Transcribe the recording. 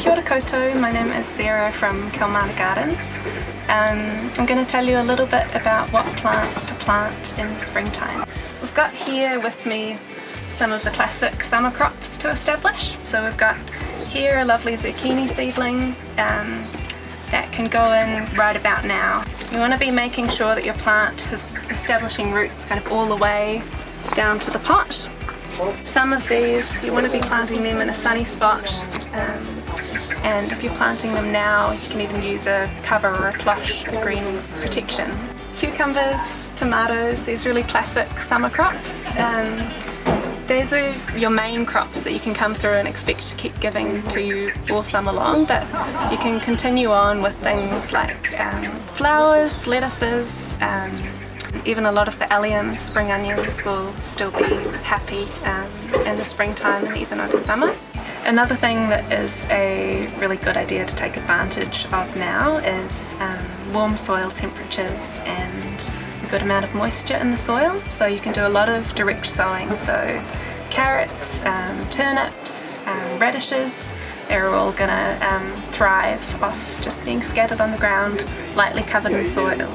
Kia ora koutou, my name is Sarah from Kelmarna Gardens. I'm going to tell you a little bit about what plants to plant in the springtime. We've got here with me some of the classic summer crops to establish. So we've got here a lovely zucchini seedling that can go in right about now. You want to be making sure that your plant is establishing roots kind of all the way down to the pot. Some of these, you want to be planting them in a sunny spot, and if you're planting them now, you can even use a cover or a plush green protection. Cucumbers, tomatoes, these really classic summer crops. These are your main crops that you can come through and expect to keep giving to you all summer long, but you can continue on with things like flowers, lettuces, even a lot of the alliums, spring onions, will still be happy in the springtime and even over summer. Another thing that is a really good idea to take advantage of now is warm soil temperatures and a good amount of moisture in the soil. So you can do a lot of direct sowing. So carrots, turnips, radishes, they're all going to thrive off just being scattered on the ground, lightly covered in soil.